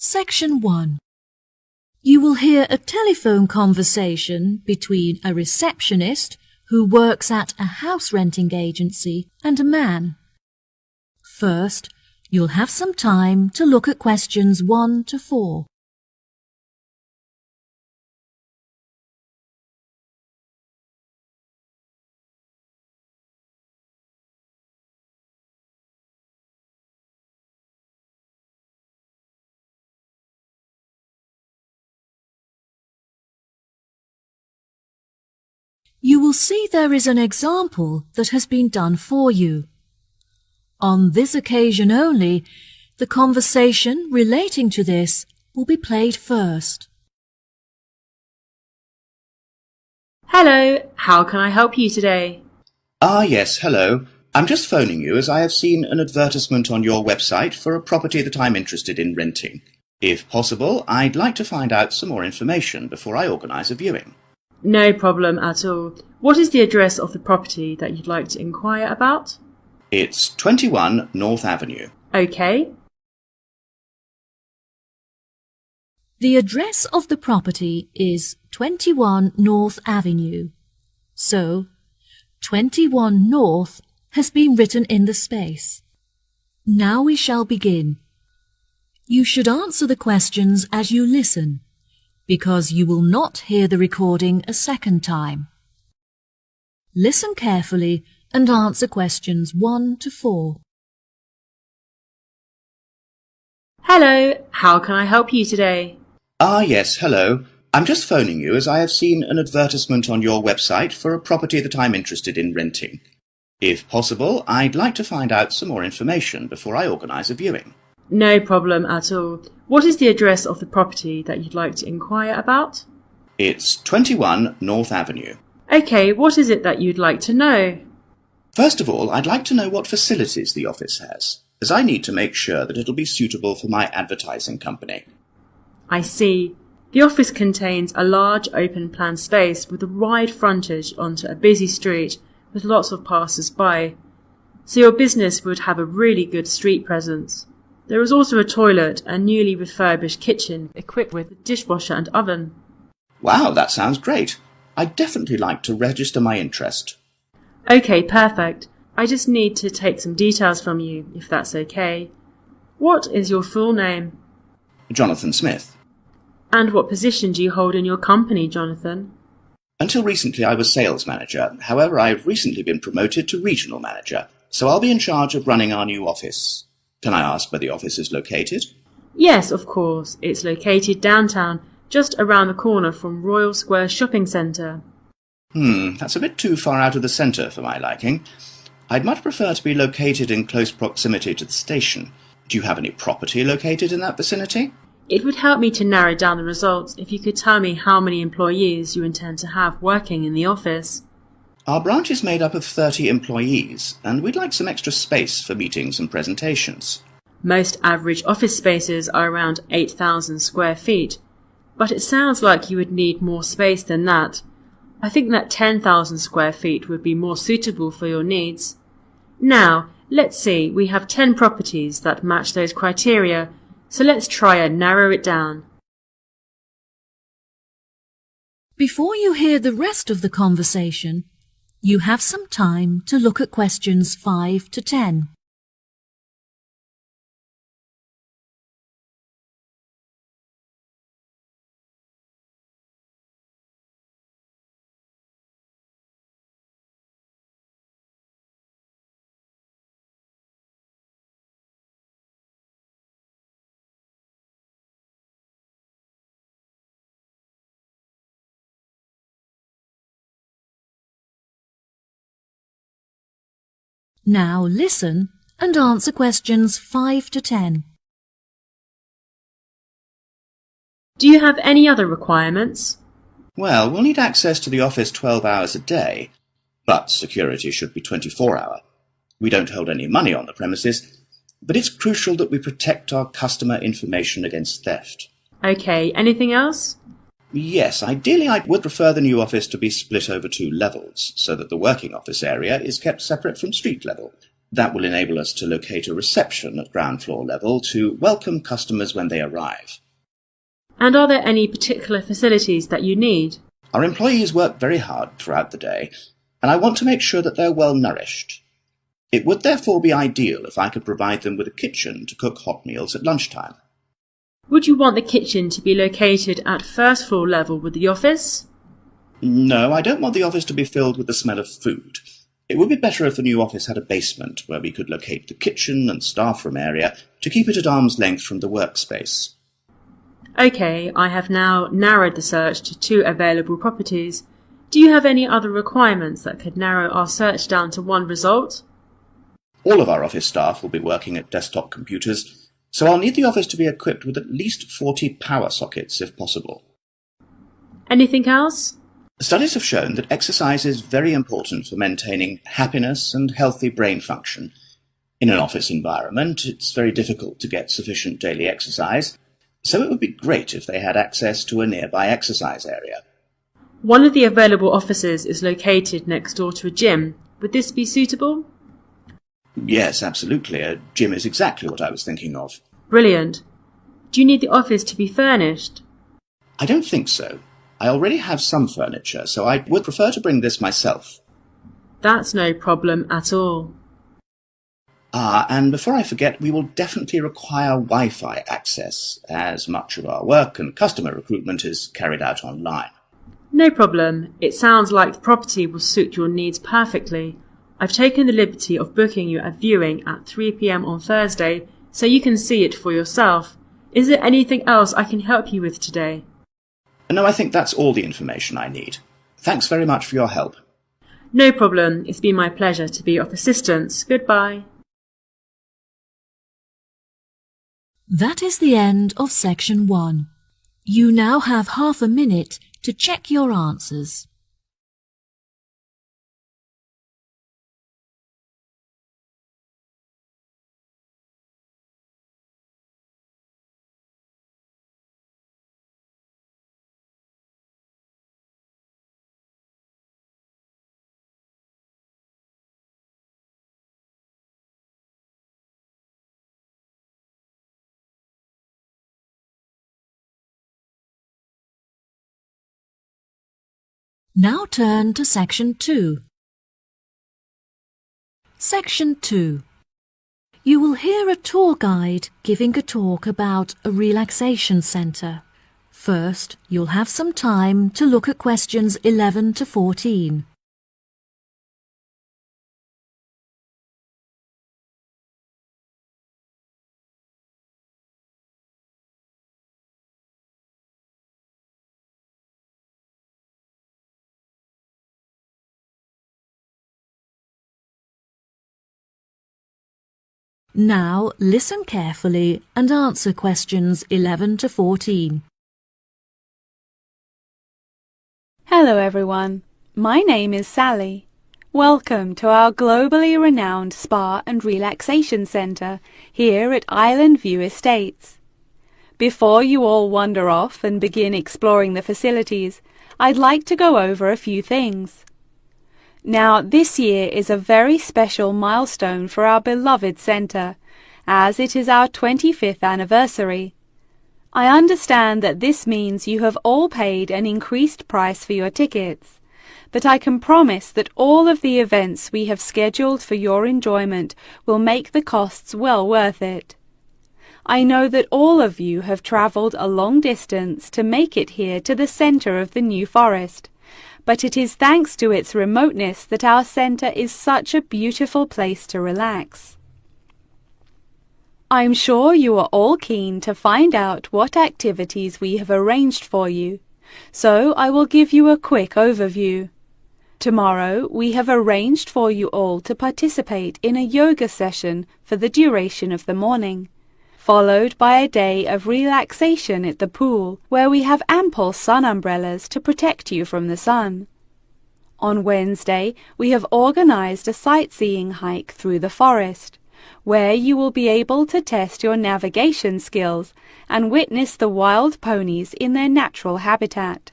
Section 1. You will hear a telephone conversation between a receptionist who works at a house renting agency and a man. First, you'll have some time to look at questions 1 to 4. You will see there is an example that has been done for you. On this occasion only, the conversation relating to this will be played first. Hello, how can I help you today? Yes, hello. I'm just phoning you as I have seen an advertisement on your website for a property that I'm interested in renting. If possible, I'd like to find out some more information before I organise a viewing. No problem at all. What is the address of the property that you'd like to inquire about? It's 21 North Avenue. Okay. The address of the property is 21 North Avenue. So, 21 North has been written in the space. Now we shall begin. You should answer the questions as you listen, because you will not hear the recording a second time. Listen carefully and answer questions 1 to 4. Hello, how can I help you today? Yes, hello. I'm just phoning you as I have seen an advertisement on your website for a property that I'm interested in renting. If possible, I'd like to find out some more information before I organise a viewing. No problem at all. What is the address of the property that you'd like to inquire about? It's 21 North Avenue. Okay, what is it that you'd like to know? First of all, I'd like to know what facilities the office has, as I need to make sure that it'll be suitable for my advertising company. I see. The office contains a large open-plan space with a wide frontage onto a busy street with lots of passers-by, so your business would have a really good street presence. There is also a toilet and newly refurbished kitchen equipped with a dishwasher and oven. Wow, that sounds great. I'd definitely like to register my interest. Okay, perfect. I just need to take some details from you, if that's okay. What is your full name? Jonathan Smith. And what position do you hold in your company, Jonathan? Until recently I was sales manager. However, I've recently been promoted to regional manager, so I'll be in charge of running our new office. Can I ask where the office is located? Yes, of course. It's located downtown, just around the corner from Royal Square Shopping Centre. That's a bit too far out of the centre for my liking. I'd much prefer to be located in close proximity to the station. Do you have any property located in that vicinity? It would help me to narrow down the results if you could tell me how many employees you intend to have working in the office. Our branch is made up of 30 employees, and we'd like some extra space for meetings and presentations. Most average office spaces are around 8,000 square feet, but it sounds like you would need more space than that. I think that 10,000 square feet would be more suitable for your needs. Now, let's see, we have 10 properties that match those criteria, so let's try and narrow it down. Before you hear the rest of the conversation, you have some time to look at questions 5 to 10. Now listen and answer questions 5 to 10. Do you have any other requirements? Well, we'll need access to the office 12 hours a day, but security should be 24-hour. We don't hold any money on the premises, but it's crucial that we protect our customer information against theft. Okay, anything else? Yes, ideally I would prefer the new office to be split over 2 levels, so that the working office area is kept separate from street level. That will enable us to locate a reception at ground floor level to welcome customers when they arrive. And are there any particular facilities that you need? Our employees work very hard throughout the day, and I want to make sure that they're well nourished. It would therefore be ideal if I could provide them with a kitchen to cook hot meals at lunchtime. Would you want the kitchen to be located at first floor level with the office? No, I don't want the office to be filled with the smell of food. It would be better if the new office had a basement where we could locate the kitchen and staff room area to keep it at arm's length from the workspace. Okay, I have now narrowed the search to 2 available properties. Do you have any other requirements that could narrow our search down to 1 result? All of our office staff will be working at desktop computers, so I'll need the office to be equipped with at least 40 power sockets if possible. Anything else? Studies have shown that exercise is very important for maintaining happiness and healthy brain function. In an office environment, it's very difficult to get sufficient daily exercise, so it would be great if they had access to a nearby exercise area. One of the available offices is located next door to a gym. Would this be suitable? Yes, absolutely. A gym is exactly what I was thinking of. Brilliant. Do you need the office to be furnished? I don't think so. I already have some furniture, so I would prefer to bring this myself. That's no problem at all. And before I forget, we will definitely require Wi-Fi access, as much of our work and customer recruitment is carried out online. No problem. It sounds like the property will suit your needs perfectly. I've taken the liberty of booking you a viewing at 3 p.m. on Thursday, so you can see it for yourself. Is there anything else I can help you with today? No, I think that's all the information I need. Thanks very much for your help. No problem. It's been my pleasure to be of assistance. Goodbye. That is the end of section 1. You now have half a minute to check your answers. Now turn to section 2. Section 2. You will hear a tour guide giving a talk about a relaxation centre. First, you'll have some time to look at questions 11 to 14. Now listen carefully and answer questions 11 to 14. Hello everyone, my name is Sally. Welcome to our globally renowned spa and relaxation centre here at Island View Estates. Before you all wander off and begin exploring the facilities, I'd like to go over a few things. Now, this year is a very special milestone for our beloved centre, as it is our 25th anniversary. I understand that this means you have all paid an increased price for your tickets, but I can promise that all of the events we have scheduled for your enjoyment will make the costs well worth it. I know that all of you have travelled a long distance to make it here to the centre of the New Forest, but it is thanks to its remoteness that our centre is such a beautiful place to relax. I'm sure you are all keen to find out what activities we have arranged for you, so I will give you a quick overview. Tomorrow we have arranged for you all to participate in a yoga session for the duration of the morning, followed by a day of relaxation at the pool, where we have ample sun umbrellas to protect you from the sun. On Wednesday, we have organized a sightseeing hike through the forest, where you will be able to test your navigation skills and witness the wild ponies in their natural habitat.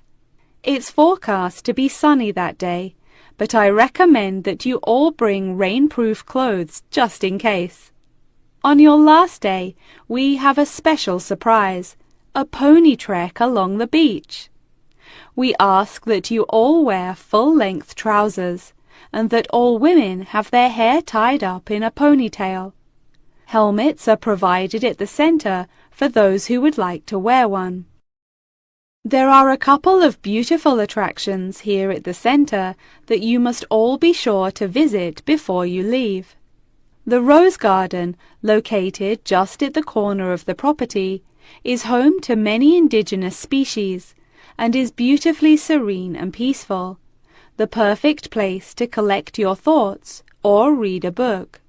It's forecast to be sunny that day, but I recommend that you all bring rainproof clothes just in case. On your last day, we have a special surprise, a pony trek along the beach. We ask that you all wear full-length trousers and that all women have their hair tied up in a ponytail. Helmets are provided at the center for those who would like to wear one. There are a couple of beautiful attractions here at the center that you must all be sure to visit before you leave. The Rose Garden, located just at the corner of the property, is home to many indigenous species and is beautifully serene and peaceful, the perfect place to collect your thoughts or read a book.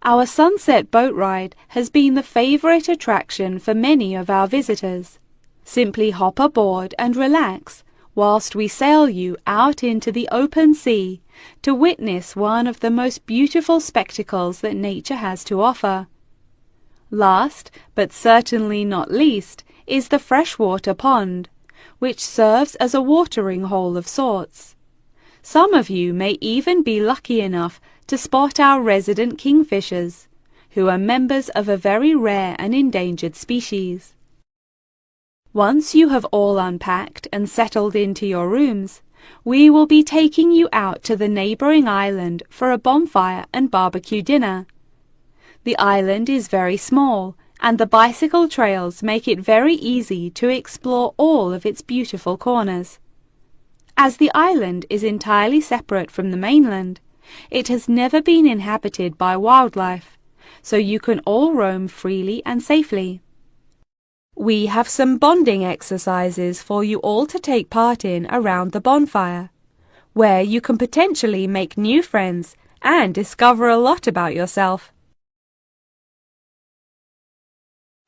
Our sunset boat ride has been the favorite attraction for many of our visitors. Simply hop aboard and relax whilst we sail you out into the open sea to witness one of the most beautiful spectacles that nature has to offer. Last, but certainly not least, is the freshwater pond, which serves as a watering hole of sorts. Some of you may even be lucky enough to spot our resident kingfishers, who are members of a very rare and endangered species. Once you have all unpacked and settled into your rooms, we will be taking you out to the neighboring island for a bonfire and barbecue dinner. The island is very small, and the bicycle trails make it very easy to explore all of its beautiful corners. As the island is entirely separate from the mainland, it has never been inhabited by wildlife, so you can all roam freely and safely. We have some bonding exercises for you all to take part in around the bonfire, where you can potentially make new friends and discover a lot about yourself.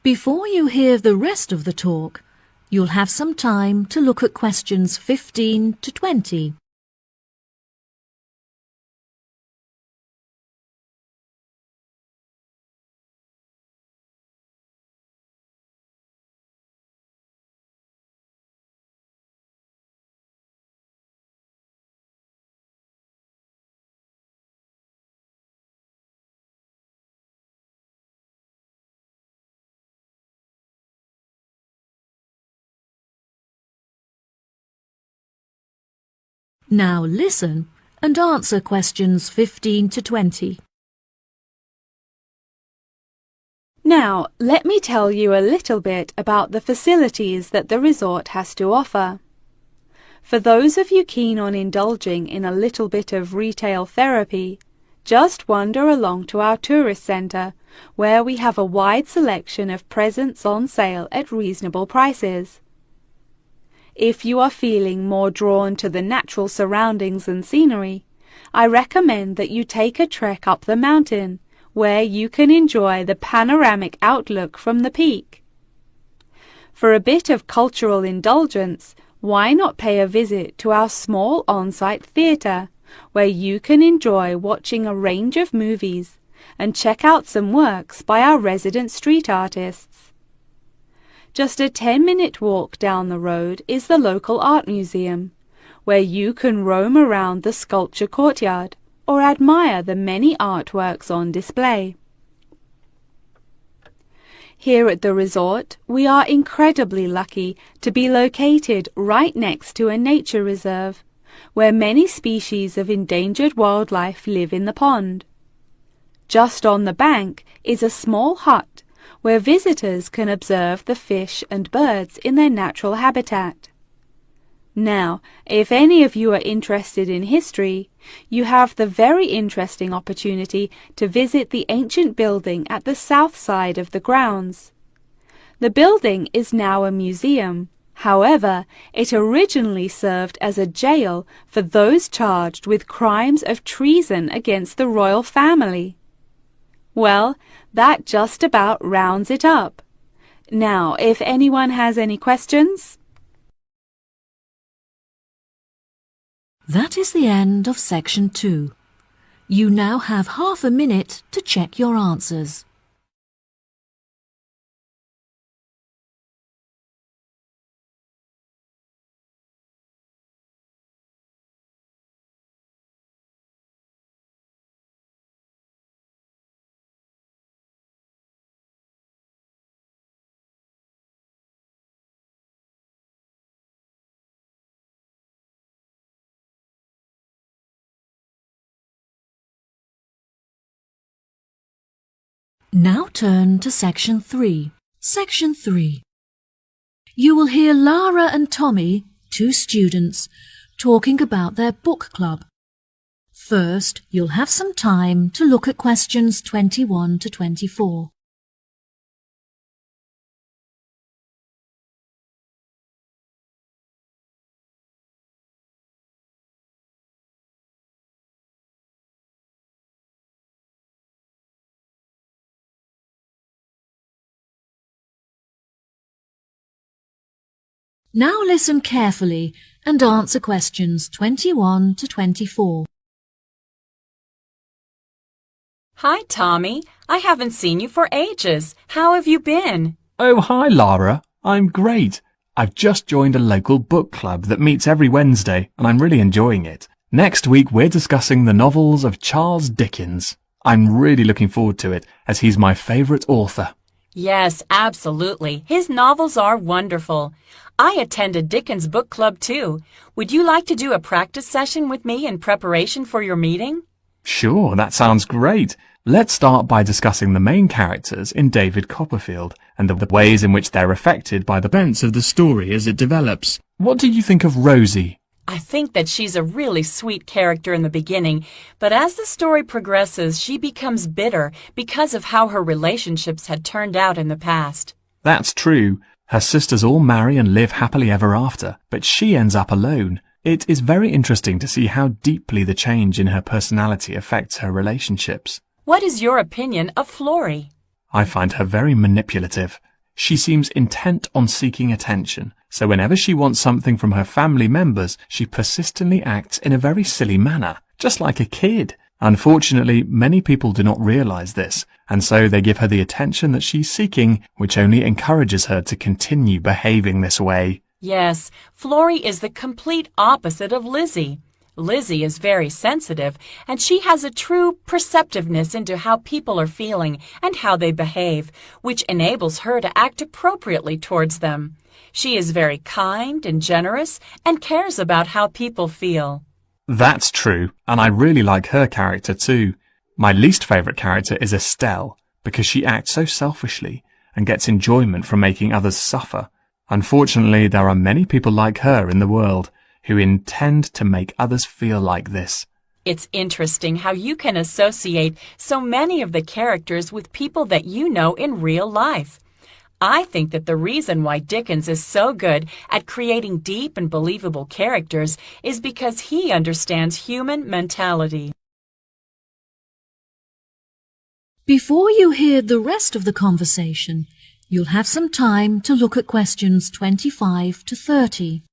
Before you hear the rest of the talk, you'll have some time to look at questions 15 to 20. Now listen and answer questions 15 to 20. Now, let me tell you a little bit about the facilities that the resort has to offer. For those of you keen on indulging in a little bit of retail therapy, just wander along to our tourist centre, where we have a wide selection of presents on sale at reasonable prices. If you are feeling more drawn to the natural surroundings and scenery, I recommend that you take a trek up the mountain, where you can enjoy the panoramic outlook from the peak. For a bit of cultural indulgence, why not pay a visit to our small on-site theatre, where you can enjoy watching a range of movies and check out some works by our resident street artists. Just a 10-minute walk down the road is the local art museum, where you can roam around the sculpture courtyard or admire the many artworks on display. Here at the resort, we are incredibly lucky to be located right next to a nature reserve, where many species of endangered wildlife live in the pond. Just on the bank is a small hut where visitors can observe the fish and birds in their natural habitat. Now, if any of you are interested in history, you have the very interesting opportunity to visit the ancient building at the south side of the grounds. The building is now a museum. However, it originally served as a jail for those charged with crimes of treason against the royal family. Well, that just about rounds it up. Now, if anyone has any questions? That is the end of section 2. You now have half a minute to check your answers. Now turn to Section 3. Section 3. You will hear Lara and Tommy, two students, talking about their book club. First, you'll have some time to look at questions 21 to 24. Now listen carefully and answer questions 21 to 24. Hi, Tommy. I haven't seen you for ages. How have you been? Oh, hi, Lara. I'm great. I've just joined a local book club that meets every Wednesday, and I'm really enjoying it. Next week, we're discussing the novels of Charles Dickens. I'm really looking forward to it, as he's my favourite author. Yes, absolutely. His novels are wonderful. I attended Dickens' book club too. Would you like to do a practice session with me in preparation for your meeting? Sure, that sounds great. Let's start by discussing the main characters in David Copperfield and the ways in which they're affected by the events of the story as it develops. What do you think of Rosie? I think that she's a really sweet character in the beginning, but as the story progresses, she becomes bitter because of how her relationships had turned out in the past. That's true. Her sisters all marry and live happily ever after, but she ends up alone. It is very interesting to see how deeply the change in her personality affects her relationships. What is your opinion of Florrie? I find her very manipulative. She seems intent on seeking attention, so whenever she wants something from her family members, she persistently acts in a very silly manner, just like a kid. Unfortunately, many people do not realize this, and so they give her the attention that she's seeking, which only encourages her to continue behaving this way. Yes, Florrie is the complete opposite of Lizzie. Lizzie is very sensitive, and she has a true perceptiveness into how people are feeling and how they behave, which enables her to act appropriately towards them. She is very kind and generous and cares about how people feel. That's true, and I really like her character too. My least favourite character is Estelle, because she acts so selfishly and gets enjoyment from making others suffer. Unfortunately, there are many people like her in the world who intend to make others feel like this. It's interesting how you can associate so many of the characters with people that you know in real life. I think that the reason why Dickens is so good at creating deep and believable characters is because he understands human mentality. Before you hear the rest of the conversation, you'll have some time to look at questions 25 to 30.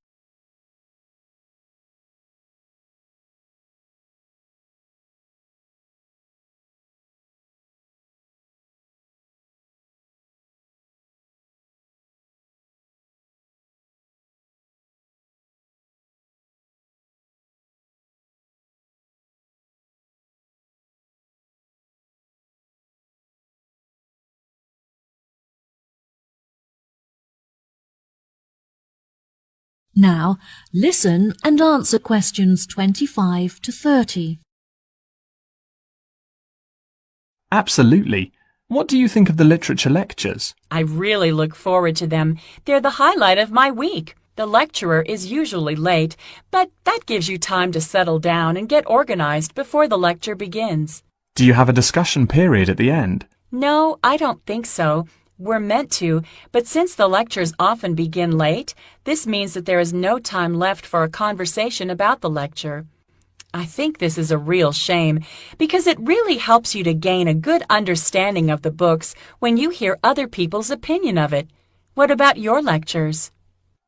Now, listen and answer questions 25 to 30. Absolutely. What do you think of the literature lectures? I really look forward to them. They're the highlight of my week. The lecturer is usually late, but that gives you time to settle down and get organized before the lecture begins. Do you have a discussion period at the end? No, I don't think so. We're meant to, but since the lectures often begin late, this means that there is no time left for a conversation about the lecture. I think this is a real shame, because it really helps you to gain a good understanding of the books when you hear other people's opinion of it. What about your lectures?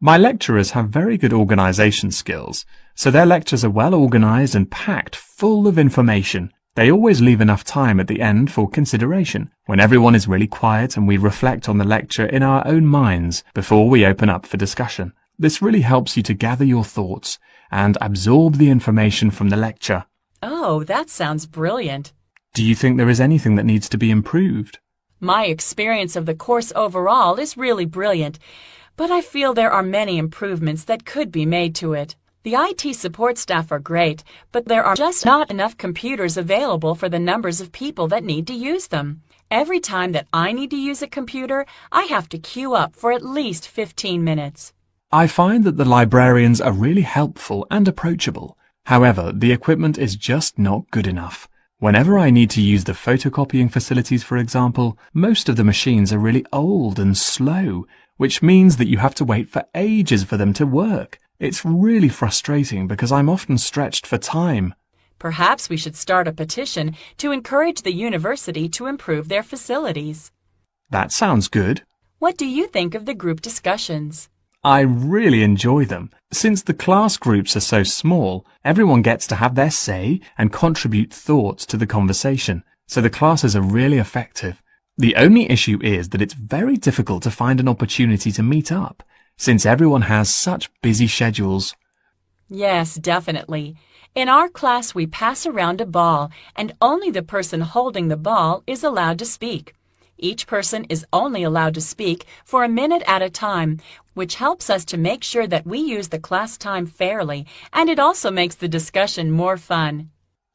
My lecturers have very good organisation skills, so their lectures are well organised and packed full of information. They always leave enough time at the end for consideration, when everyone is really quiet and we reflect on the lecture in our own minds before we open up for discussion. This really helps you to gather your thoughts and absorb the information from the lecture. Oh, that sounds brilliant. Do you think there is anything that needs to be improved? My experience of the course overall is really brilliant, but I feel there are many improvements that could be made to it. The IT support staff are great, but there are just not enough computers available for the numbers of people that need to use them. Every time that I need to use a computer, I have to queue up for at least 15 minutes. I find that the librarians are really helpful and approachable. However, the equipment is just not good enough. Whenever I need to use the photocopying facilities, for example, most of the machines are really old and slow, which means that you have to wait for ages for them to work. It's really frustrating because I'm often stretched for time. Perhaps we should start a petition to encourage the university to improve their facilities. That sounds good. What do you think of the group discussions? I really enjoy them. Since the class groups are so small, everyone gets to have their say and contribute thoughts to the conversation, so the classes are really effective. The only issue is that it's very difficult to find an opportunity to meet up, since everyone has such busy schedules. Yes, definitely. In our class, we pass around a ball, and only the person holding the ball is allowed to speak. Each person is only allowed to speak for a minute at a time, which helps us to make sure that we use the class time fairly, and it also makes the discussion more fun.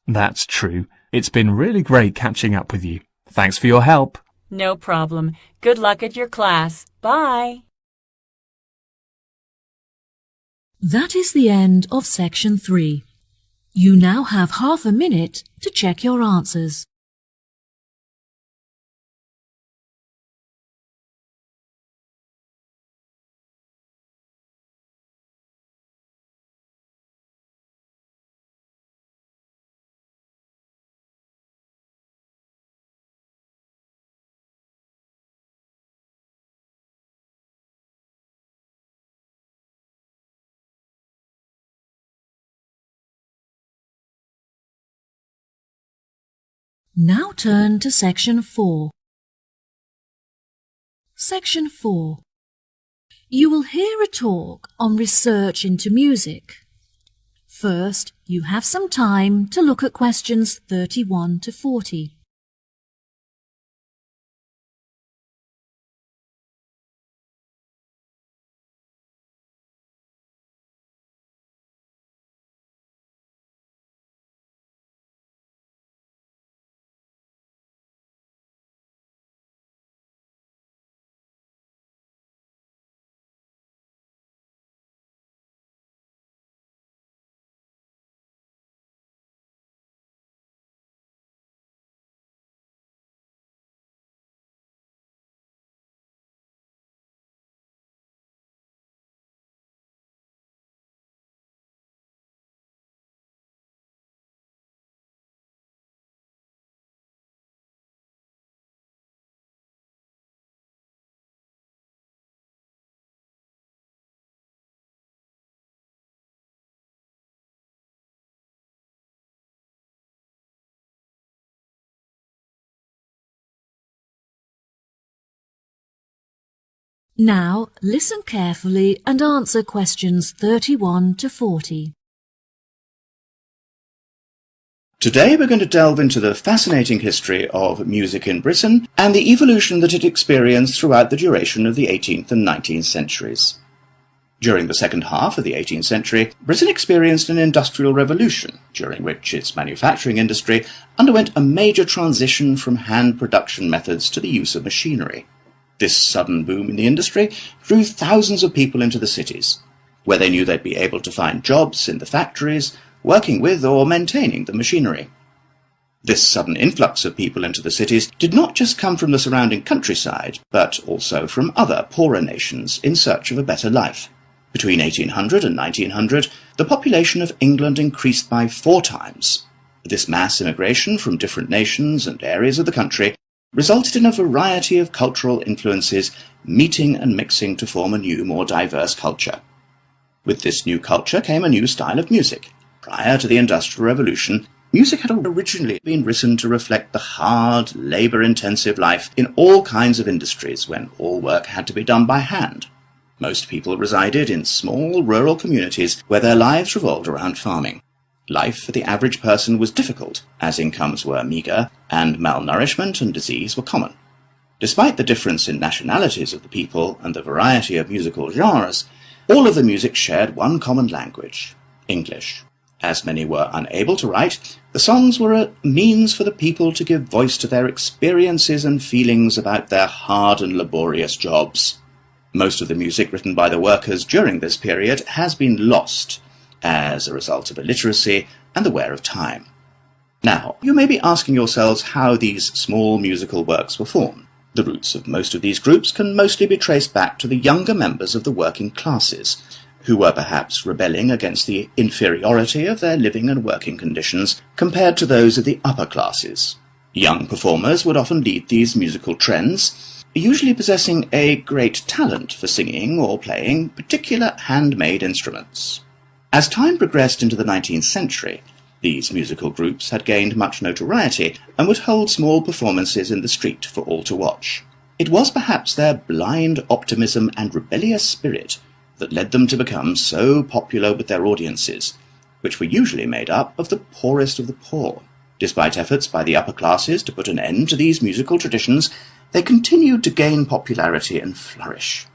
That's true. It's been really great catching up with you. Thanks for your help. No problem. Good luck at your class. Bye. That is the end of section 3. You now have half a minute to check your answers. Now turn to section 4. Section 4. You will hear a talk on research into music. First, you have some time to look at questions 31 to 40. Now, listen carefully and answer questions 31 to 40. Today we're going to delve into the fascinating history of music in Britain and the evolution that it experienced throughout the duration of the 18th and 19th centuries. During the second half of the 18th century, Britain experienced an industrial revolution, during which its manufacturing industry underwent a major transition from hand production methods to the use of machinery. This sudden boom in the industry drew thousands of people into the cities, where they knew they'd be able to find jobs in the factories, working with or maintaining the machinery. This sudden influx of people into the cities did not just come from the surrounding countryside, but also from other poorer nations in search of a better life. Between 1800 and 1900, the population of England increased by 4 times. This mass immigration from different nations and areas of the country resulted in a variety of cultural influences meeting and mixing to form a new, more diverse culture. With this new culture came a new style of music. Prior to the Industrial Revolution, music had originally been written to reflect the hard, labour-intensive life in all kinds of industries when all work had to be done by hand. Most people resided in small rural communities where their lives revolved around farming. Life for the average person was difficult, as incomes were meagre, and malnourishment and disease were common. Despite the difference in nationalities of the people and the variety of musical genres, all of the music shared one common language, English. As many were unable to write, the songs were a means for the people to give voice to their experiences and feelings about their hard and laborious jobs. Most of the music written by the workers during this period has been lost as a result of illiteracy and the wear of time. Now, you may be asking yourselves how these small musical works were formed. The roots of most of these groups can mostly be traced back to the younger members of the working classes, who were perhaps rebelling against the inferiority of their living and working conditions compared to those of the upper classes. Young performers would often lead these musical trends, usually possessing a great talent for singing or playing particular handmade instruments. As time progressed into the 19th century, these musical groups had gained much notoriety and would hold small performances in the street for all to watch. It was perhaps their blind optimism and rebellious spirit that led them to become so popular with their audiences, which were usually made up of the poorest of the poor. Despite efforts by the upper classes to put an end to these musical traditions, they continued to gain popularity and flourish.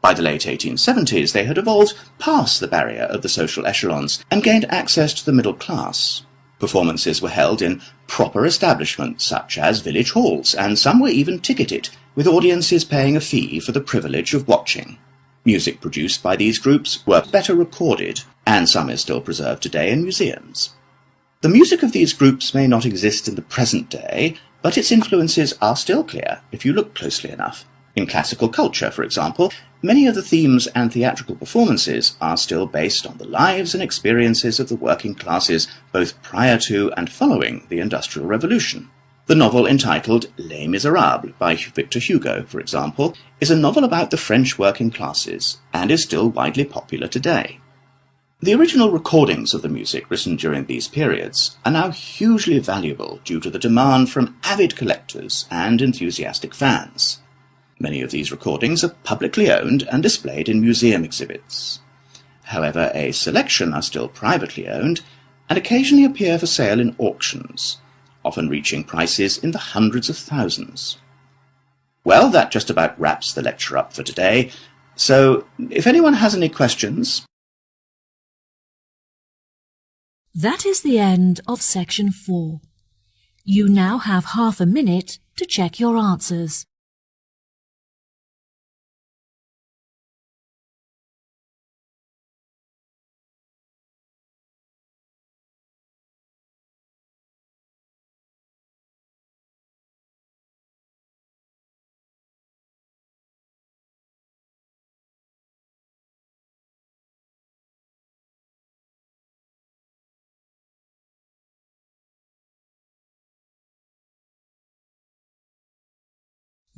By the late 1870s, they had evolved past the barrier of the social echelons and gained access to the middle class. Performances were held in proper establishments such as village halls, and some were even ticketed, with audiences paying a fee for the privilege of watching. Music produced by these groups were better recorded, and some is still preserved today in museums. The music of these groups may not exist in the present day, but its influences are still clear if you look closely enough. In classical culture, for example, many of the themes and theatrical performances are still based on the lives and experiences of the working classes both prior to and following the Industrial Revolution. The novel entitled Les Miserables by Victor Hugo, for example, is a novel about the French working classes and is still widely popular today. The original recordings of the music written during these periods are now hugely valuable due to the demand from avid collectors and enthusiastic fans. Many of these recordings are publicly owned and displayed in museum exhibits. However, a selection are still privately owned and occasionally appear for sale in auctions, often reaching prices in the hundreds of thousands. Well, that just about wraps the lecture up for today, so if anyone has any questions... That is the end of section 4. You now have half a minute to check your answers.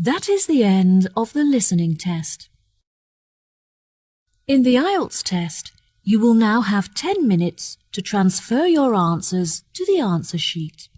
That is the end of the listening test. In the IELTS test, you will now have 10 minutes to transfer your answers to the answer sheet.